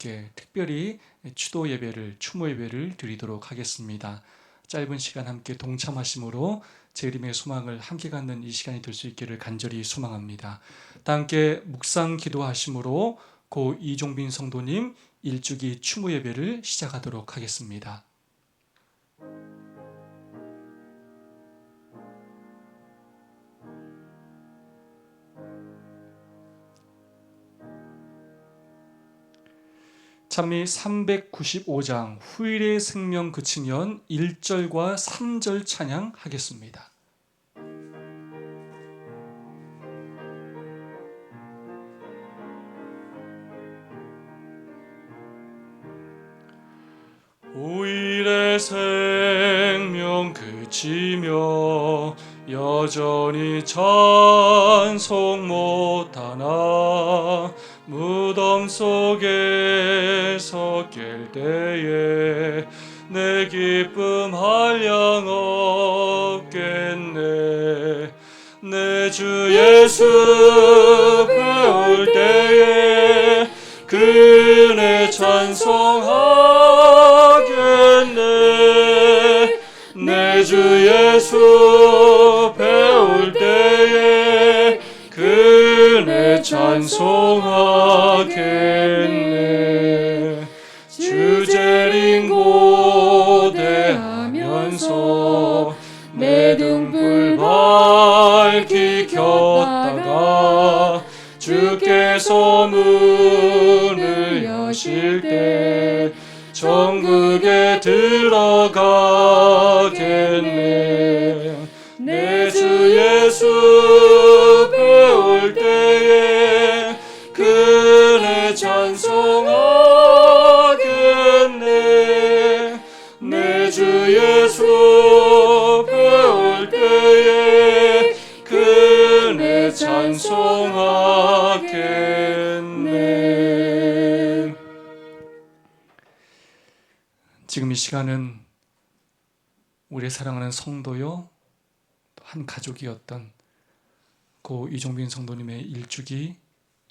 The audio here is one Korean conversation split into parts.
함께 특별히 추도 예배를, 추모 예배를 드리도록 하겠습니다. 짧은 시간 함께 동참하심으로 재림의 소망을 함께 갖는 이 시간이 될 수 있기를 간절히 소망합니다. 다 함께 묵상 기도하심으로 고 이종빈 성도님 일주기 추모 예배를 시작하도록 하겠습니다. 찬미 395장 후일의 생명 그치면 1절과 3절 찬양하겠습니다. 후일의 생명 그치며 여전히 찬송 못하나 무덤 속에서 깰 때에 내 기쁨 한량 없겠네. 내 주 예수 배울 때에 그네 찬송하겠네. 내 주 예수 배울 때에 그네 찬송하겠네. 주재림 고대하면서 내 등불 밝히 켰다가 주께서 문을 여실 때 천국에 들어가겠네. 내 주 예수 배울 때에 그네 찬송하겠네. 내 주 예수 배울 때에 그네 찬송하겠네. 지금 이 시간은 우리 사랑하는 성도요, 한 가족이었던 고 이종빈 성도님의 일주기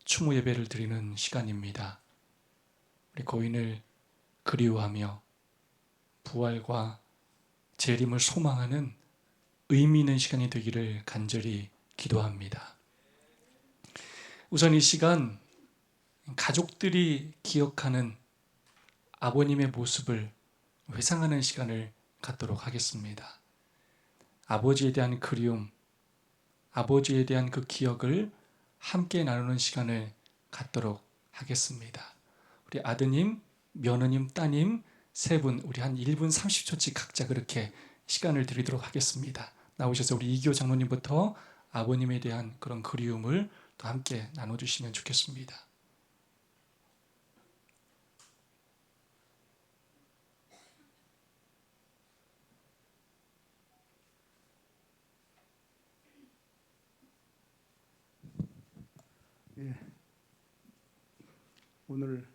추모 예배를 드리는 시간입니다. 우리 고인을 그리워하며 부활과 재림을 소망하는 의미 있는 시간이 되기를 간절히 기도합니다. 우선 이 시간 가족들이 기억하는 아버님의 모습을 회상하는 시간을 갖도록 하겠습니다. 아버지에 대한 그리움, 아버지에 대한 그 기억을 함께 나누는 시간을 갖도록 하겠습니다. 우리 아드님, 며느님, 따님 세 분, 우리 한 1분 30초씩 각자 그렇게 시간을 드리도록 하겠습니다. 나오셔서 우리 이기호 장로님부터 아버님에 대한 그런 그리움을 또 함께 나눠주시면 좋겠습니다. 예, 오늘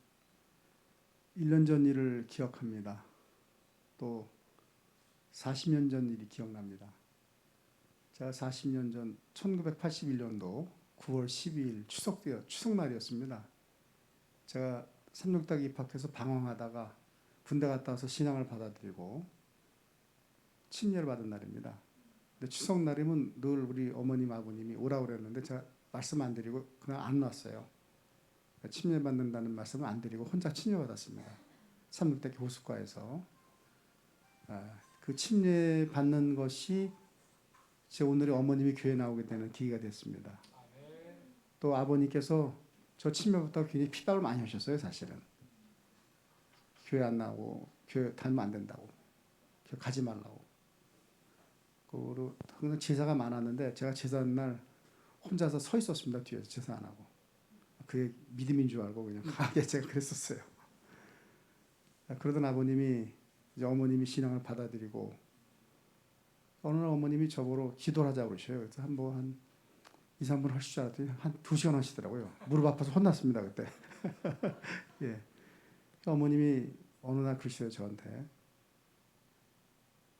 1년 전 일을 기억합니다. 또 40년 전 일이 기억납니다. 제가 40년 전 1981년도 9월 12일 추석날이었습니다. 제가 삼육대학 입학해서 방황하다가 군대 갔다 와서 신앙을 받아들이고 침례를 받은 날입니다. 근데 추석날이면 늘 우리 어머님 아버님이 오라고 그랬는데 제가 말씀 안 드리고 그냥 안 왔어요. 침례 받는다는 말씀을 안 드리고 혼자 침례 받았습니다. 삼육대교 호숫가에서. 그 침례 받는 것이 제 오늘의 어머님이 교회 나오게 되는 계기가 됐습니다. 또 아버님께서 저 침례 받다가 굉장히 피박을 많이 하셨어요. 사실은 교회 안 나오고 교회 다니면 안 된다고, 교회 가지 말라고. 그리고 항상 제사가 많았는데 제가 제사날 혼자서 서 있었습니다. 뒤에서 제사 안 하고. 그게 믿음인 줄 알고 그냥 강하게 제가 그랬었어요. 그러던 아버님이 이제 어머님이 신앙을 받아들이고 어느 날 어머님이 저보고 기도를 하자고 그러셔요. 그래서 한 2, 3분 하실 줄 알았더니 한 2시간 하시더라고요. 무릎 아파서 혼났습니다 그때. 예. 어머님이 어느 날 그러셔요 저한테.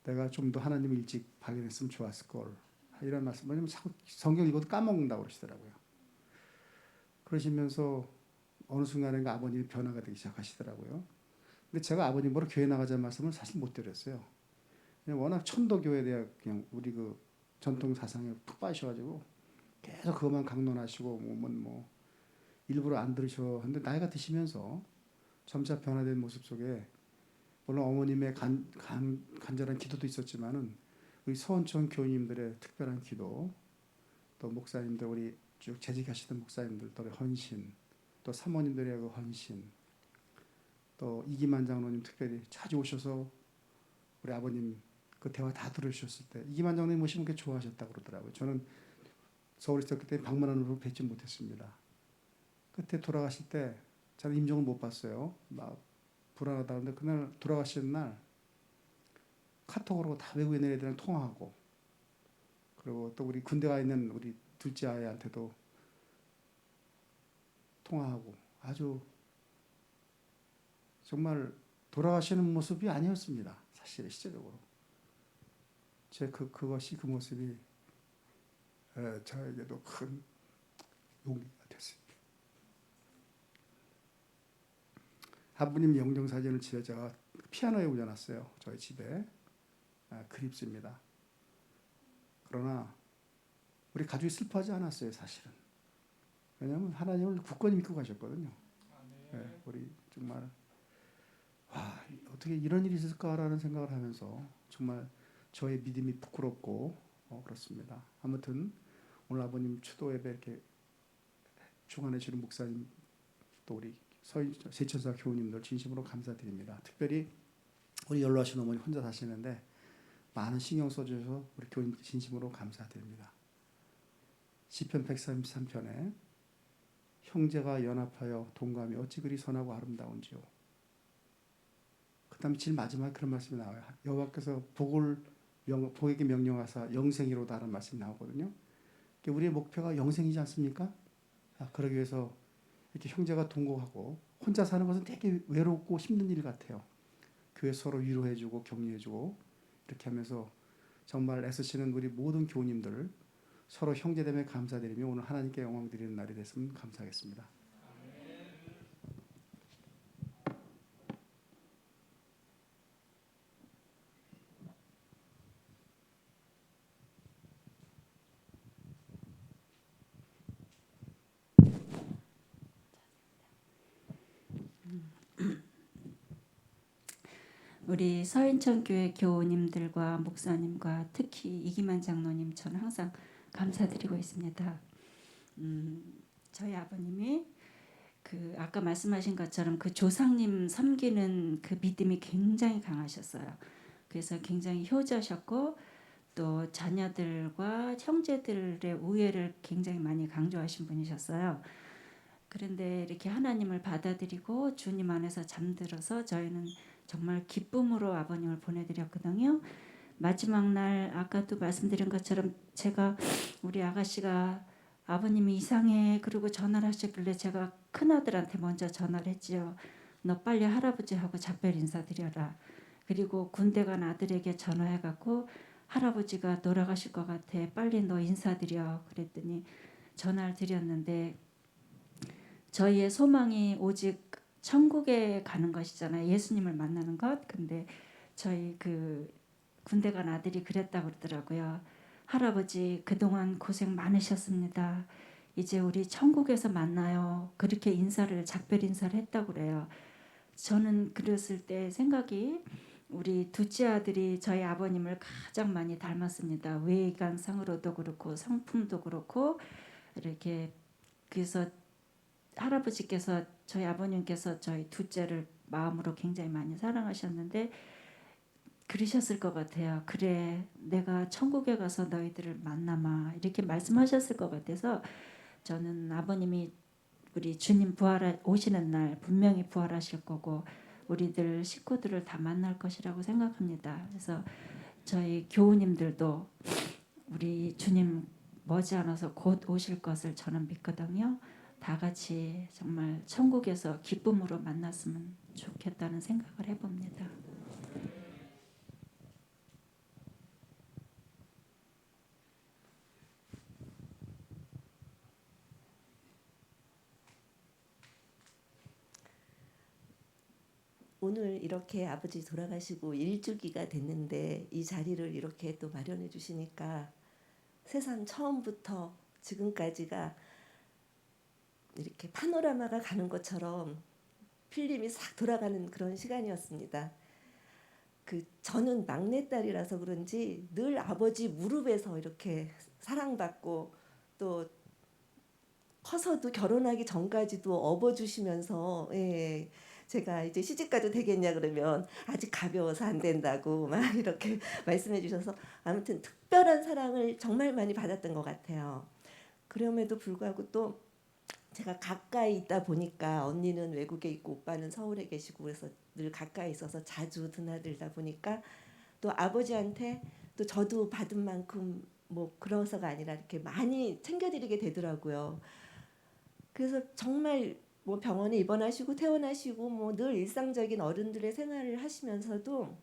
내가 좀 더 하나님을 일찍 발견했으면 좋았을 걸. 이런 말씀. 왜냐면 자꾸 성경 읽어도 까먹는다고 그러시더라고요. 그러시면서 어느 순간인가 아버님이 변화가 되기 시작하시더라고요. 근데 제가 아버님 보러 교회 나가자는 말씀을 사실 못 드렸어요. 그냥 워낙 천도교회에 대한 그냥 우리 그 전통 사상에 푹 빠지셔가지고 계속 그것만 강론하시고 뭐 일부러 안 들으셔. 근데 나이가 드시면서 점차 변화된 모습 속에 물론 어머님의 간절한 기도도 있었지만은 우리 서원청 교우님들의 특별한 기도, 또 목사님들 우리 쭉 재직하시던 목사님들의 헌신, 또 사모님들의 그 헌신, 또 이기만 장로님 특별히 자주 오셔서 우리 아버님 그 대화 다 들으셨을 때 이기만 장로님 모시면 그렇게 좋아하셨다고 그러더라고요. 저는 서울에 있었기 때문에 방문하는 뵙지 못했습니다. 그때 돌아가실 때 저는 임종을 못 봤어요. 막 불안하다. 근데 그날 돌아가시는 날 카톡으로 다 외국에 있는 애들이랑 통화하고, 그리고 또 우리 군대 가 있는 우리 둘째 아이한테도 통화하고, 아주 정말 돌아가시는 모습이 아니었습니다. 사실 실제적으로 그것이 그 모습이 저에게도 큰 용기가 됐습니다. 아버님 영정 사진을 집에 제가 피아노에 올려놨어요. 저희 집에. 그립습니다. 그러나 우리 가족이 슬퍼하지 않았어요. 사실은. 왜냐하면 하나님을 굳건히 믿고 가셨거든요. 우리 정말 와, 어떻게 이런 일이 있을까라는 생각을 하면서 정말 저의 믿음이 부끄럽고 그렇습니다. 아무튼 오늘 아버님 추도 예배 이렇게 주관해 주는 목사님, 또 우리 세천사 교우님들 진심으로 감사드립니다. 특별히 우리 연로하신 어머니 혼자 사시는데 많은 신경 써주셔서 우리 교우님 진심으로 감사드립니다. 시편 133편에 형제가 연합하여 동감이 어찌 그리 선하고 아름다운지요. 그 다음에 제일 마지막에 그런 말씀이 나와요. 여호와께서 복에게 명령하사 영생이로다라는 말씀이 나오거든요. 우리의 목표가 영생이지 않습니까? 그러기 위해서 이렇게 형제가 동거하고, 혼자 사는 것은 되게 외롭고 힘든 일 같아요. 교회 서로 위로해주고 격려해주고 이렇게 하면서 정말 애쓰시는 우리 모든 교우님들 서로 형제됨에 감사드리며 오늘 하나님께 영광 드리는 날이 됐으면 감사하겠습니다. 우리 서인천교회 교우님들과 목사님과 특히 이기만 장로님 저는 항상 감사드리고 있습니다. 저희 아버님이 그 아까 말씀하신 것처럼 그 조상님 섬기는 그 믿음이 굉장히 강하셨어요. 그래서 굉장히 효자셨고 또 자녀들과 형제들의 우애를 굉장히 많이 강조하신 분이셨어요. 그런데 이렇게 하나님을 받아들이고 주님 안에서 잠들어서 저희는 정말 기쁨으로 아버님을 보내드렸거든요. 마지막 날 아까도 말씀드린 것처럼 제가 우리 아가씨가 아버님이 이상해 그러고 전화를 하셨길래 제가 큰아들한테 먼저 전화를 했지요. 너 빨리 할아버지하고 작별 인사드려라. 그리고 군대 간 아들에게 전화해갖고 할아버지가 돌아가실 것 같아. 빨리 너 인사드려. 그랬더니 전화를 드렸는데 저희의 소망이 오직 천국에 가는 것이잖아요. 예수님을 만나는 것. 근데 저희 그 군대 간 아들이 그랬다고 그러더라고요. 할아버지 그동안 고생 많으셨습니다. 이제 우리 천국에서 만나요. 그렇게 작별 인사를 했다고 그래요. 저는 그랬을 때 생각이 우리 둘째 아들이 저희 아버님을 가장 많이 닮았습니다. 외관상으로도 그렇고 성품도 그렇고 이렇게. 그래서 할아버지께서 저희 아버님께서 저희 둘째를 마음으로 굉장히 많이 사랑하셨는데 그러셨을 것 같아요. 그래 내가 천국에 가서 너희들을 만나마 이렇게 말씀하셨을 것 같아서 저는 아버님이 우리 주님 오시는 날 분명히 부활하실 거고 우리들 식구들을 다 만날 것이라고 생각합니다. 그래서 저희 교우님들도 우리 주님 머지않아서 곧 오실 것을 저는 믿거든요. 다 같이 정말 천국에서 기쁨으로 만났으면 좋겠다는 생각을 해봅니다. 오늘 이렇게 아버지 돌아가시고 일주기가 됐는데 이 자리를 이렇게 또 마련해 주시니까 세상 처음부터 지금까지가 이렇게 파노라마가 가는 것처럼 필름이 싹 돌아가는 그런 시간이었습니다. 저는 막내딸이라서 그런지 늘 아버지 무릎에서 이렇게 사랑받고 또 커서도 결혼하기 전까지도 업어주시면서 제가 이제 시집가도 되겠냐 그러면 아직 가벼워서 안 된다고 막 이렇게 말씀해 주셔서 아무튼 특별한 사랑을 정말 많이 받았던 것 같아요. 그럼에도 불구하고 또 제가 가까이 있다 보니까 언니는 외국에 있고 오빠는 서울에 계시고 그래서 늘 가까이 있어서 자주 드나들다 보니까 또 아버지한테 또 저도 받은 만큼 뭐 그러서가 아니라 이렇게 많이 챙겨드리게 되더라고요. 그래서 정말 뭐 병원에 입원하시고 퇴원하시고 뭐 늘 일상적인 어른들의 생활을 하시면서도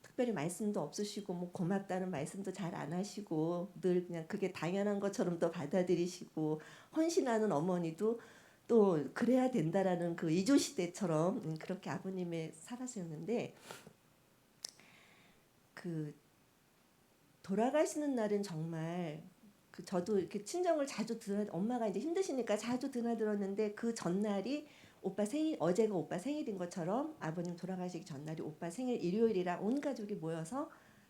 특별히 말씀도 없으시고 뭐 고맙다는 말씀도 잘 안 하시고 늘 그냥 그게 당연한 것처럼 또 받아들이시고 헌신하는 어머니도 또 그래야 된다라는 그 이조 시대처럼 그렇게 아버님의 살아셨는데 그 돌아가시는 날은 정말 저도 이렇게 친정을 자주 엄마가 이제 힘드시니까 자주 드나들었는데 그 전날이 오빠 생일 어제가 오빠 생일인 것처럼 아버님 돌아가시기 전날이 오빠 생일 일요일이라 온 가족이 모여서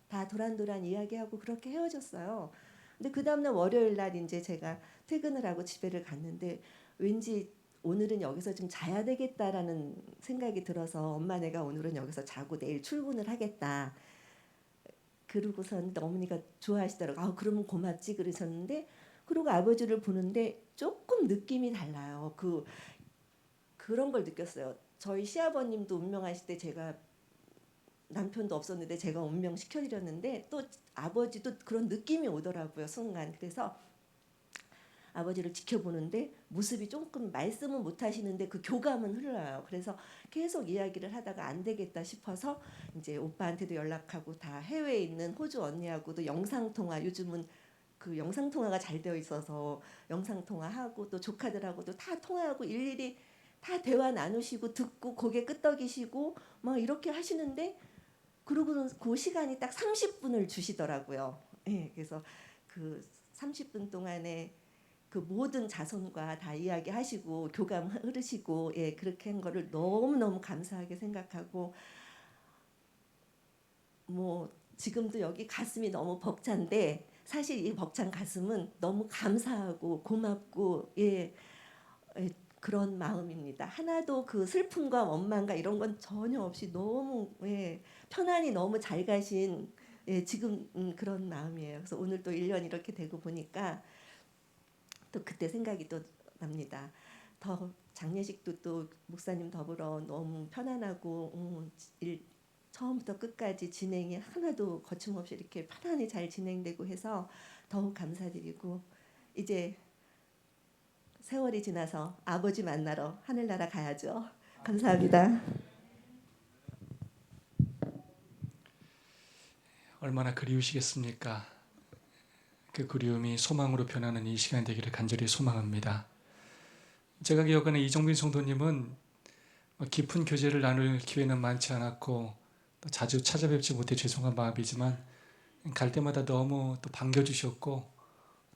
다 도란도란 이야기하고 그렇게 헤어졌어요. 근데 그 다음날 월요일 날 이제 제가 퇴근을 하고 집에를 갔는데 왠지 오늘은 여기서 좀 자야 되겠다라는 생각이 들어서 엄마 내가 오늘은 여기서 자고 내일 출근을 하겠다. 그러고선 어머니가 좋아하시더라고요. 아 그러면 고맙지 그러셨는데 그리고 아버지를 보는데 조금 느낌이 달라요. 그런 걸 느꼈어요. 저희 시아버님도 운명하실 때 제가 남편도 없었는데 제가 운명시켜드렸는데 또 아버지도 그런 느낌이 오더라고요. 순간. 그래서 아버지를 지켜보는데 모습이 조금 말씀은 못하시는데 그 교감은 흘러요. 그래서 계속 이야기를 하다가 안 되겠다 싶어서 이제 오빠한테도 연락하고 다 해외에 있는 호주 언니하고도 영상통화 요즘은 그 영상통화가 잘 되어 있어서 영상통화하고 또 조카들하고도 다 통화하고 일일이 다 대화 나누시고 듣고 고개 끄덕이시고 막 이렇게 하시는데 그러고는 그 시간이 딱 30분을 주시더라고요. 예, 그래서 그 30분 동안에 그 모든 자손과 다 이야기하시고 교감 흐르시고 그렇게 한 거를 너무너무 감사하게 생각하고 뭐 지금도 여기 가슴이 너무 벅찬데 사실 이 벅찬 가슴은 너무 감사하고 고맙고 그런 마음입니다. 하나도 그 슬픔과 원망과 이런 건 전혀 없이 너무 편안히 너무 잘 가신 지금 그런 마음이에요. 그래서 오늘 또 1년 이렇게 되고 보니까 또 그때 생각이 또 납니다. 더 장례식도 또 목사님 더불어 너무 편안하고 처음부터 끝까지 진행이 하나도 거침없이 이렇게 편안히 잘 진행되고 해서 더욱 감사드리고 이제 세월이 지나서 아버지 만나러 하늘나라 가야죠. 감사합니다. 얼마나 그리우시겠습니까? 그 그리움이 소망으로 변하는 이 시간이 되기를 간절히 소망합니다. 제가 기억하는 이정빈 성도님은 깊은 교제를 나눌 기회는 많지 않았고 또 자주 찾아뵙지 못해 죄송한 마음이지만 갈 때마다 너무 또 반겨주셨고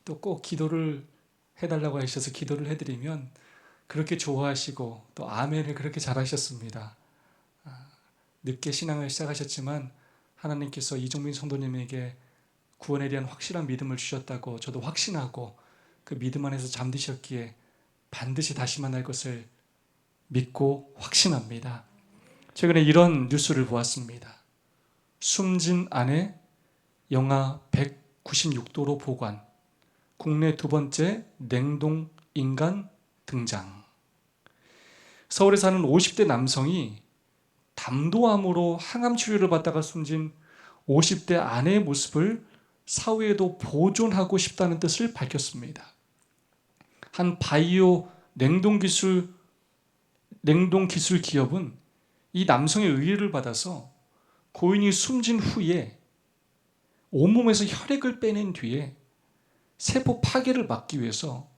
또 꼭 기도를 해달라고 하셔서 기도를 해드리면 그렇게 좋아하시고 또 아멘을 그렇게 잘하셨습니다. 늦게 신앙을 시작하셨지만 하나님께서 이종민 성도님에게 구원에 대한 확실한 믿음을 주셨다고 저도 확신하고 그 믿음 안에서 잠드셨기에 반드시 다시 만날 것을 믿고 확신합니다. 최근에 이런 뉴스를 보았습니다. 숨진 아내 영하 196도로 보관, 국내 두 번째 냉동 인간 등장. 서울에 사는 50대 남성이 담도암으로 항암 치료를 받다가 숨진 50대 아내의 모습을 사후에도 보존하고 싶다는 뜻을 밝혔습니다. 한 바이오 냉동 기술 기업은 이 남성의 의뢰를 받아서 고인이 숨진 후에 온몸에서 혈액을 빼낸 뒤에 세포 파괴를 막기 위해서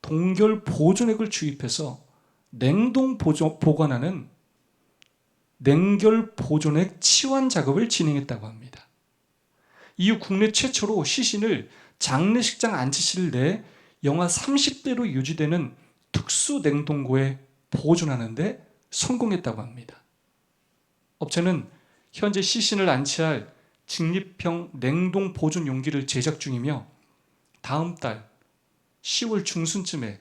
동결 보존액을 주입해서 냉동 보관하는 냉결 보존액 치환 작업을 진행했다고 합니다. 이후 국내 최초로 시신을 장례식장 안치실 내에 영하 30대로 유지되는 특수 냉동고에 보존하는데 성공했다고 합니다. 업체는 현재 시신을 안치할 직립형 냉동 보존 용기를 제작 중이며 다음 달 10월 중순쯤에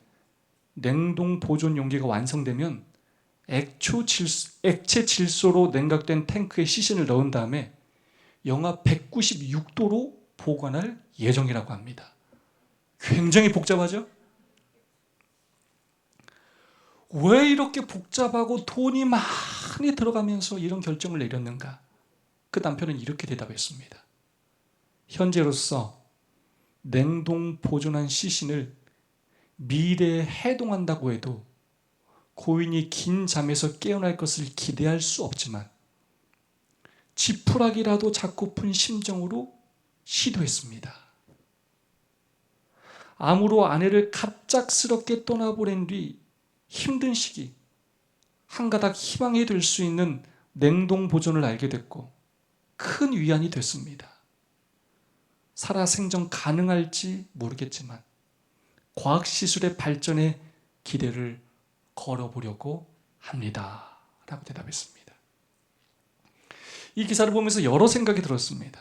냉동 보존 용기가 완성되면 액체 질소로 냉각된 탱크에 시신을 넣은 다음에 영하 196도로 보관할 예정이라고 합니다. 굉장히 복잡하죠? 왜 이렇게 복잡하고 돈이 많이 들어가면서 이런 결정을 내렸는가? 그 남편은 이렇게 대답했습니다. 현재로서 냉동 보존한 시신을 미래에 해동한다고 해도 고인이 긴 잠에서 깨어날 것을 기대할 수 없지만 지푸라기라도 잡고픈 심정으로 시도했습니다. 암으로 아내를 갑작스럽게 떠나보낸 뒤 힘든 시기, 한가닥 희망이 될 수 있는 냉동 보존을 알게 됐고 큰 위안이 됐습니다. 살아생전 가능할지 모르겠지만 과학시술의 발전에 기대를 걸어보려고 합니다. 라고 대답했습니다. 이 기사를 보면서 여러 생각이 들었습니다.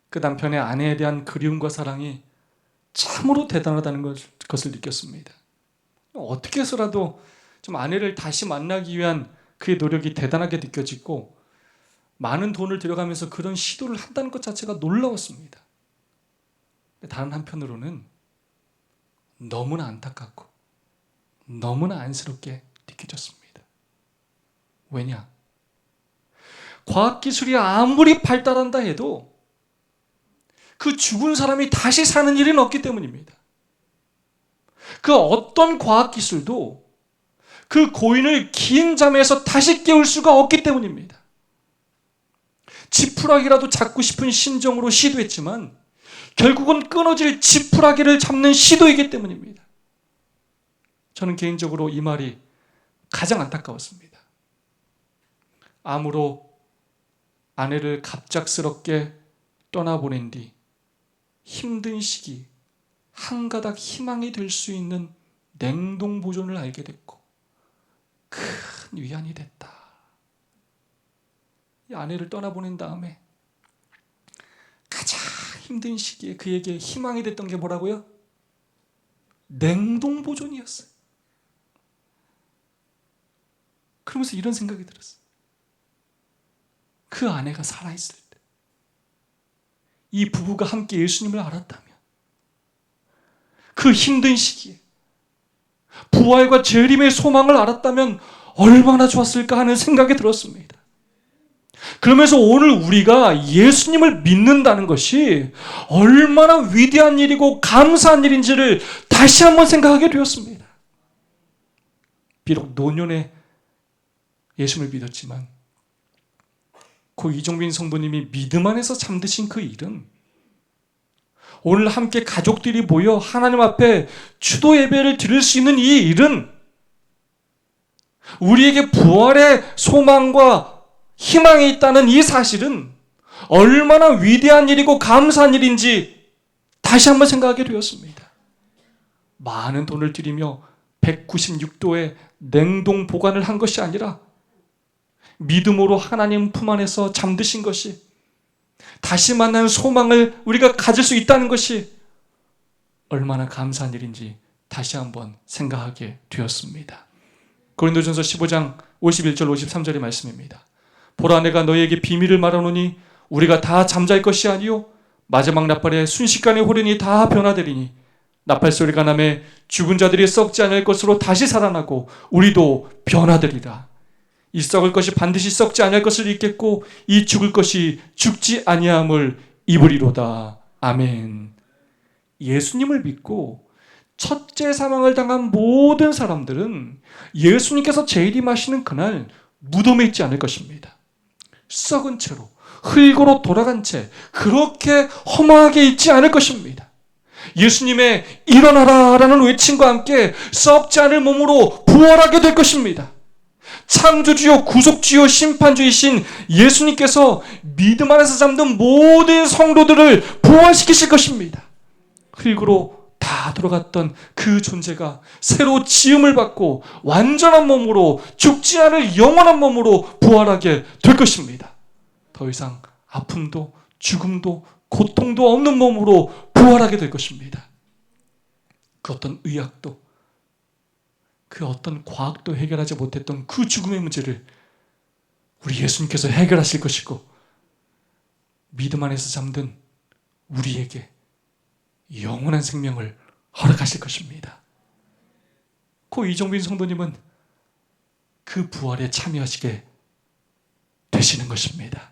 그 남편의 아내에 대한 그리움과 사랑이 참으로 대단하다는 것을 느꼈습니다. 어떻게 해서라도 좀 아내를 다시 만나기 위한 그의 노력이 대단하게 느껴지고 많은 돈을 들여가면서 그런 시도를 한다는 것 자체가 놀라웠습니다. 다른 한편으로는 너무나 안타깝고 너무나 안쓰럽게 느껴졌습니다. 왜냐? 과학기술이 아무리 발달한다 해도 그 죽은 사람이 다시 사는 일은 없기 때문입니다. 그 어떤 과학기술도 그 고인을 긴 잠에서 다시 깨울 수가 없기 때문입니다. 지푸라기라도 잡고 싶은 심정으로 시도했지만 결국은 끊어질 지푸라기를 잡는 시도이기 때문입니다. 저는 개인적으로 이 말이 가장 안타까웠습니다. 암으로 아내를 갑작스럽게 떠나보낸 뒤 힘든 시기 한가닥 희망이 될 수 있는 냉동 보존을 알게 됐고 큰 위안이 됐다. 이 아내를 떠나보낸 다음에 가장 힘든 시기에 그에게 희망이 됐던 게 뭐라고요? 냉동 보존이었어요. 그러면서 이런 생각이 들었어요. 그 아내가 살아있을 때, 이 부부가 함께 예수님을 알았다면, 그 힘든 시기에 부활과 재림의 소망을 알았다면 얼마나 좋았을까 하는 생각이 들었습니다. 그러면서 오늘 우리가 예수님을 믿는다는 것이 얼마나 위대한 일이고 감사한 일인지를 다시 한번 생각하게 되었습니다. 비록 노년에 예수님을 믿었지만 고 이종빈 성도님이 믿음 안에서 잠드신 그 일은 오늘 함께 가족들이 모여 하나님 앞에 추도 예배를 드릴 수 있는 이 일은 우리에게 부활의 소망과 희망이 있다는 이 사실은 얼마나 위대한 일이고 감사한 일인지 다시 한번 생각하게 되었습니다. 많은 돈을 들이며 196도의 냉동 보관을 한 것이 아니라 믿음으로 하나님 품 안에서 잠드신 것이, 다시 만나는 소망을 우리가 가질 수 있다는 것이 얼마나 감사한 일인지 다시 한번 생각하게 되었습니다. 고린도전서 15장 51절 53절의 말씀입니다. 보라, 내가 너희에게 비밀을 말하노니 우리가 다 잠잘 것이 아니요 마지막 나팔에 순식간에 호련히 다 변화되리니 나팔 소리가 나매 죽은 자들이 썩지 않을 것으로 다시 살아나고 우리도 변화되리라. 이 썩을 것이 반드시 썩지 아니할 것을 입겠고 이 죽을 것이 죽지 아니함을 입으리로다. 아멘. 예수님을 믿고 첫째 사망을 당한 모든 사람들은 예수님께서 재림하시는 그날 무덤에 있지 않을 것입니다. 썩은 채로 흙으로 돌아간 채 그렇게 허망하게 있지 않을 것입니다. 예수님의 일어나라 라는 외침과 함께 썩지 않을 몸으로 부활하게 될 것입니다. 창조주요 구속주요 심판주이신 예수님께서 믿음 안에서 잠든 모든 성도들을 부활시키실 것입니다. 흙으로 다 돌아갔던 그 존재가 새로 지음을 받고 완전한 몸으로 죽지 않을 영원한 몸으로 부활하게 될 것입니다. 더 이상 아픔도 죽음도 고통도 없는 몸으로 부활하게 될 것입니다. 그 어떤 의학도 그 어떤 과학도 해결하지 못했던 그 죽음의 문제를 우리 예수님께서 해결하실 것이고, 믿음 안에서 잠든 우리에게 영원한 생명을 허락하실 것입니다. 고 이종빈 성도님은 그 부활에 참여하시게 되시는 것입니다.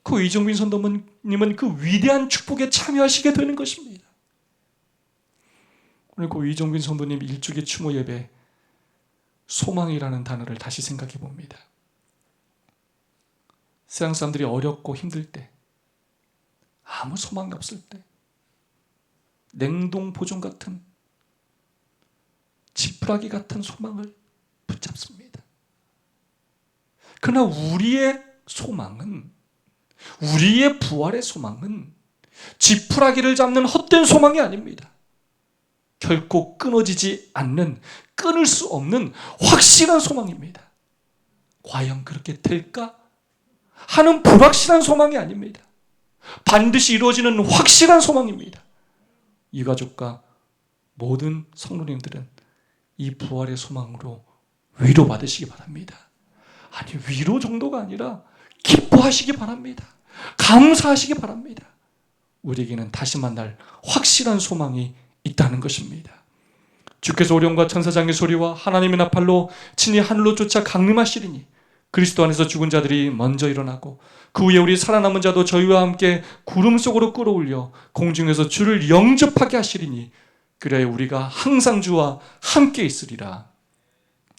고 이종빈 성도님은 그 위대한 축복에 참여하시게 되는 것입니다. 오늘 고 이종빈 성도님 일주기 추모 예배, 소망이라는 단어를 다시 생각해 봅니다. 세상 사람들이 어렵고 힘들 때, 아무 소망이 없을 때, 냉동 보존 같은, 지푸라기 같은 소망을 붙잡습니다. 그러나 우리의 소망은, 우리의 부활의 소망은 지푸라기를 잡는 헛된 소망이 아닙니다. 결코 끊어지지 않는, 끊을 수 없는 확실한 소망입니다. 과연 그렇게 될까 하는 불확실한 소망이 아닙니다. 반드시 이루어지는 확실한 소망입니다. 이 가족과 모든 성도님들은 이 부활의 소망으로 위로받으시기 바랍니다. 아니, 위로 정도가 아니라 기뻐하시기 바랍니다. 감사하시기 바랍니다. 우리에게는 다시 만날 확실한 소망이 있다는 것입니다. 주께서 오령과 천사장의 소리와 하나님의 나팔로 친히 하늘로 쫓아 강림하시리니 그리스도 안에서 죽은 자들이 먼저 일어나고 그 후에 우리 살아남은 자도 저희와 함께 구름 속으로 끌어올려 공중에서 주를 영접하게 하시리니 그래야 우리가 항상 주와 함께 있으리라.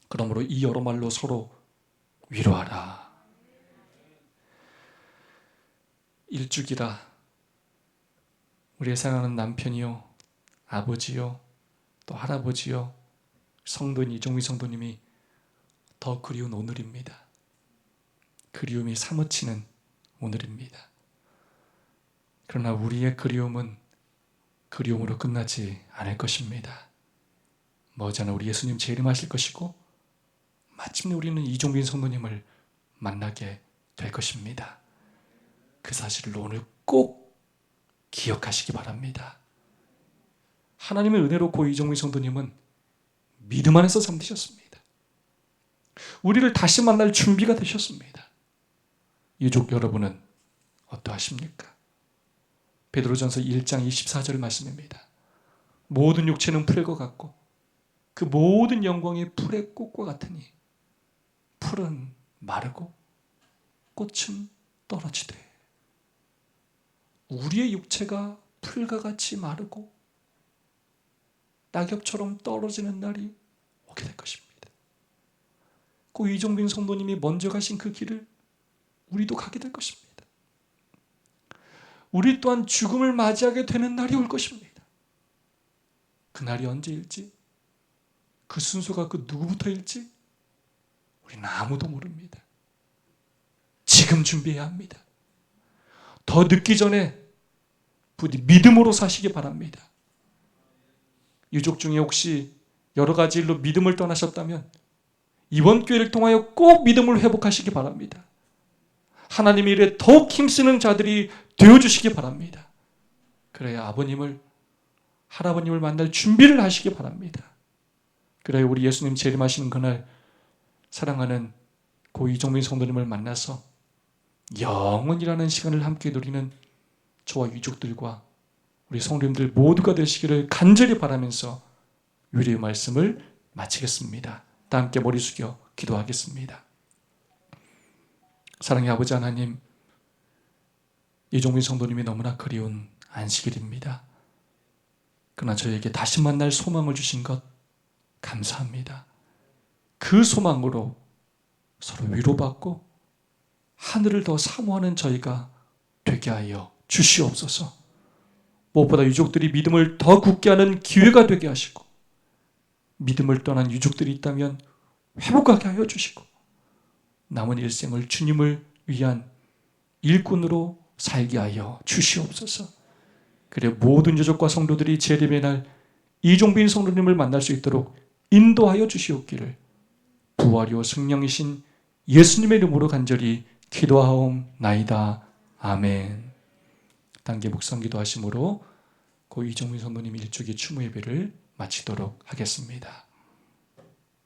그러므로 이 여러 말로 서로 위로하라. 일주기라 우리의 사랑하는 남편이요, 아버지요, 또 할아버지요, 성도인 이종휘 성도님이 더 그리운 오늘입니다. 그리움이 사무치는 오늘입니다. 그러나 우리의 그리움은 그리움으로 끝나지 않을 것입니다. 머지않아 우리 예수님 재림하실 것이고 마침내 우리는 이종빈 성도님을 만나게 될 것입니다. 그 사실을 오늘 꼭 기억하시기 바랍니다. 하나님의 은혜로 고 이종빈 성도님은 믿음 안에서 잠드셨습니다. 우리를 다시 만날 준비가 되셨습니다. 유족 여러분은 어떠하십니까? 베드로전서 1장 24절 말씀입니다. 모든 육체는 풀의 것 같고 그 모든 영광이 풀의 꽃과 같으니 풀은 마르고 꽃은 떨어지되 우리의 육체가 풀과 같이 마르고 낙엽처럼 떨어지는 날이 오게 될 것입니다. 고 이종빈 성도님이 먼저 가신 그 길을 우리도 가게 될 것입니다. 우리 또한 죽음을 맞이하게 되는 날이 올 것입니다. 그 날이 언제일지, 그 순서가 그 누구부터일지 우리는 아무도 모릅니다. 지금 준비해야 합니다. 더 늦기 전에 부디 믿음으로 사시기 바랍니다. 유족 중에 혹시 여러 가지 일로 믿음을 떠나셨다면 이번 기회를 통하여 꼭 믿음을 회복하시기 바랍니다. 하나님의 일에 더욱 힘쓰는 자들이 되어주시기 바랍니다. 그래야 아버님을, 할아버님을 만날 준비를 하시기 바랍니다. 그래야 우리 예수님 재림하시는 그날 사랑하는 고 이종민 성도님을 만나서 영원이라는 시간을 함께 누리는 저와 유족들과 우리 성도님들 모두가 되시기를 간절히 바라면서 위로의 말씀을 마치겠습니다. 다 함께 머리 숙여 기도하겠습니다. 사랑의 아버지 하나님, 이종민 성도님이 너무나 그리운 안식일입니다. 그러나 저에게 다시 만날 소망을 주신 것 감사합니다. 그 소망으로 서로 위로받고 하늘을 더 사모하는 저희가 되게 하여 주시옵소서. 무엇보다 유족들이 믿음을 더 굳게 하는 기회가 되게 하시고 믿음을 떠난 유족들이 있다면 회복하게 하여 주시고 남은 일생을 주님을 위한 일꾼으로 살게 하여 주시옵소서. 그래 모든 유족과 성도들이 재림의 날 이종빈 성도님을 만날 수 있도록 인도하여 주시옵기를 부활이요 승령이신 예수님의 이름으로 간절히 기도하옵나이다. 아멘. 단계 묵상 기도하심으로 고 이종빈 성도님 일주기 추모 예배를 마치도록 하겠습니다.